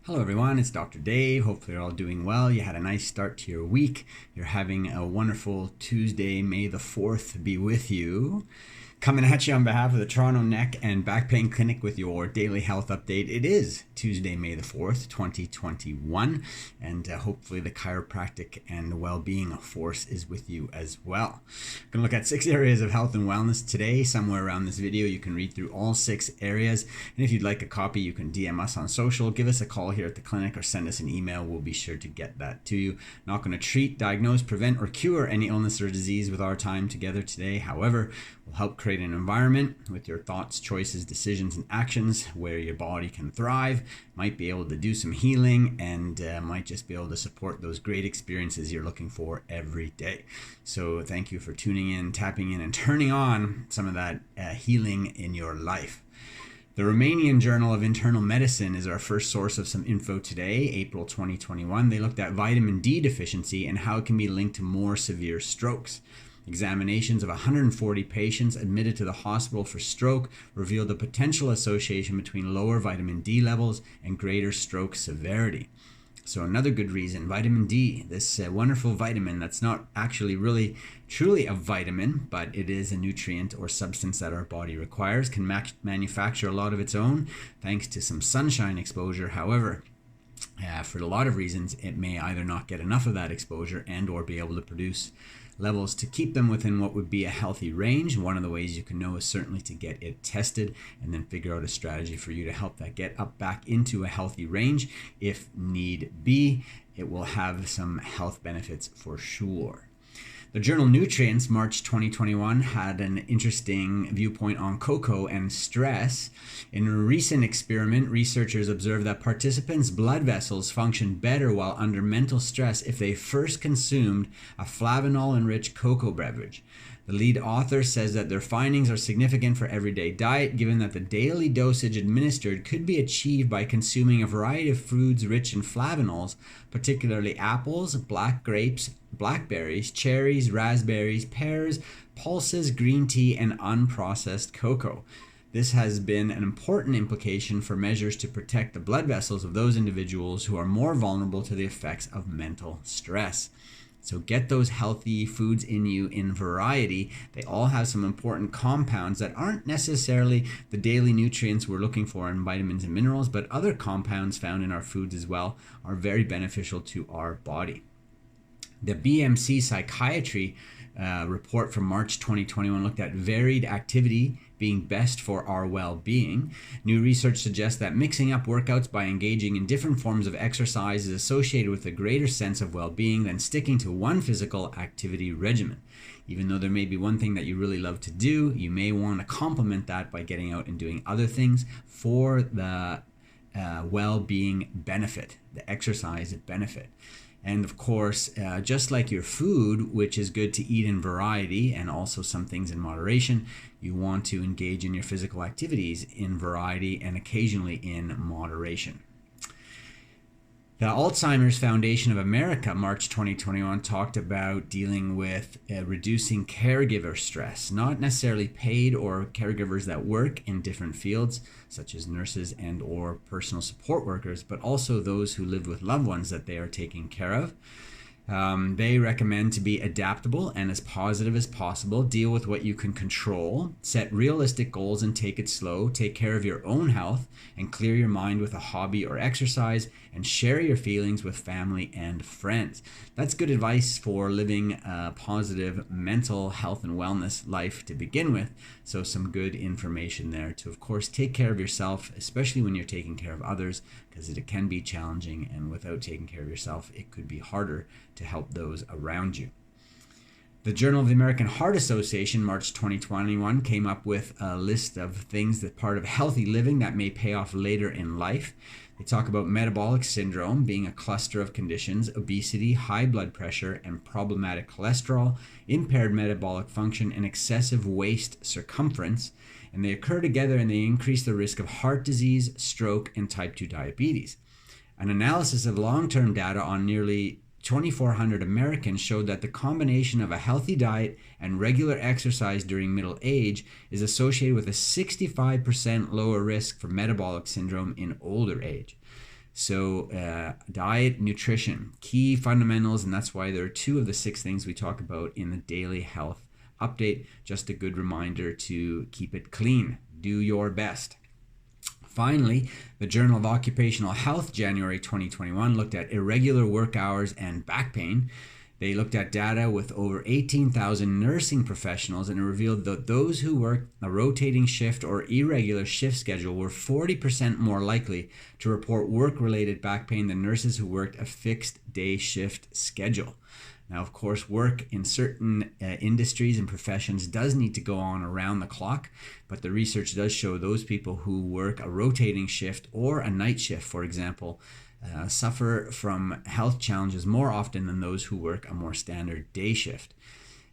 Hello everyone, it's Dr. Dave. Hopefully you're all doing well. You had a nice start to your week. You're having a wonderful Tuesday, May the 4th be with you. Coming at you on behalf of the Toronto Neck and Back Pain Clinic with your daily health update. It is Tuesday, May the 4th, 2021, and hopefully the chiropractic and well-being force is with you as well. I'm going to look at 6 areas of health and wellness today. Somewhere around this video you can read through all 6 areas, and if you'd like a copy you can DM us on social, give us a call here at the clinic, or send us an email. We'll be sure to get that to you. Not going to treat, diagnose, prevent, or cure any illness or disease with our time together today. However, we'll help create an environment with your thoughts, choices, decisions, and actions where your body can thrive, might be able to do some healing, and might just be able to support those great experiences you're looking for every day. So thank you for tuning in, tapping in, and turning on some of that healing in your life. The Romanian Journal of Internal Medicine is our first source of some info today, April 2021. They looked at vitamin D deficiency and how it can be linked to more severe strokes. Examinations of 140 patients admitted to the hospital for stroke revealed a potential association between lower vitamin D levels and greater stroke severity. So another good reason, vitamin D, this wonderful vitamin that's not actually really truly a vitamin, but it is a nutrient or substance that our body requires, can manufacture a lot of its own thanks to some sunshine exposure. However, for a lot of reasons, it may either not get enough of that exposure and or be able to produce levels to keep them within what would be a healthy range. One of the ways you can know is certainly to get it tested and then figure out a strategy for you to help that get up back into a healthy range if need be. It will have some health benefits for sure. The journal Nutrients, March 2021, had an interesting viewpoint on cocoa and stress. In a recent experiment, researchers observed that participants' blood vessels function better while under mental stress if they first consumed a flavanol-enriched cocoa beverage. The lead author says that their findings are significant for everyday diet, given that the daily dosage administered could be achieved by consuming a variety of foods rich in flavanols, particularly apples, black grapes, blackberries, cherries, raspberries, pears, pulses, green tea, and unprocessed cocoa. This has been an important implication for measures to protect the blood vessels of those individuals who are more vulnerable to the effects of mental stress. So get those healthy foods in you in variety. They all have some important compounds that aren't necessarily the daily nutrients we're looking for in vitamins and minerals, but other compounds found in our foods as well are very beneficial to our body. The BMC Psychiatry report from March 2021 looked at varied activity being best for our well-being. New research suggests that mixing up workouts by engaging in different forms of exercise is associated with a greater sense of well-being than sticking to one physical activity regimen. Even though there may be one thing that you really love to do, you may want to complement that by getting out and doing other things for the well-being benefit, the exercise benefit. And of course, just like your food, which is good to eat in variety and also some things in moderation, you want to engage in your physical activities in variety and occasionally in moderation. The Alzheimer's Foundation of America, March 2021, talked about dealing with reducing caregiver stress, not necessarily paid or caregivers that work in different fields, such as nurses and or personal support workers, but also those who live with loved ones that they are taking care of. They recommend to be adaptable and as positive as possible, deal with what you can control, set realistic goals and take it slow, take care of your own health and clear your mind with a hobby or exercise, and share your feelings with family and friends. That's good advice for living a positive mental health and wellness life to begin with. So some good information there to, of course, take care of yourself, especially when you're taking care of others, because it can be challenging, and without taking care of yourself, it could be harder to help those around you. The Journal of the American Heart Association, March 2021, came up with a list of things that part of healthy living that may pay off later in life. They talk about metabolic syndrome being a cluster of conditions, obesity, high blood pressure, and problematic cholesterol, impaired metabolic function, and excessive waist circumference. And they occur together and they increase the risk of heart disease, stroke, and type 2 diabetes. An analysis of long-term data on nearly 2,400 Americans showed that the combination of a healthy diet and regular exercise during middle age is associated with a 65% lower risk for metabolic syndrome in older age. So diet, nutrition, key fundamentals, and that's why there are 2 of the 6 things we talk about in the daily health update. Just a good reminder to keep it clean. Do your best. Finally, the Journal of Occupational Health, January 2021, looked at irregular work hours and back pain. They looked at data with over 18,000 nursing professionals, and it revealed that those who worked a rotating shift or irregular shift schedule were 40% more likely to report work-related back pain than nurses who worked a fixed day shift schedule. Now, of course, work in certain industries and professions does need to go on around the clock, but the research does show those people who work a rotating shift or a night shift, for example, suffer from health challenges more often than those who work a more standard day shift.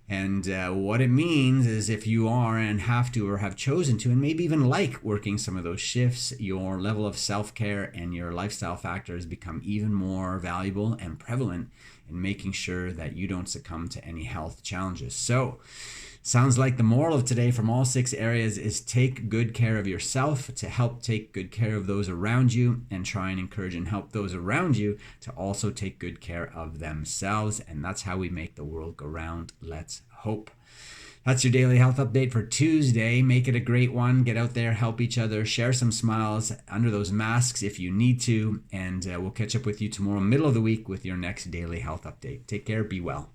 And what it means is if you are and have to or have chosen to and maybe even like working some of those shifts, your level of self-care and your lifestyle factors become even more valuable and prevalent in making sure that you don't succumb to any health challenges. So, sounds like the moral of today from all 6 areas is take good care of yourself to help take good care of those around you, and try and encourage and help those around you to also take good care of themselves. And that's how we make the world go round. Let's hope. That's your daily health update for Tuesday. Make it a great one. Get out there, help each other, share some smiles under those masks if you need to. And we'll catch up with you tomorrow, middle of the week, with your next daily health update. Take care. Be well.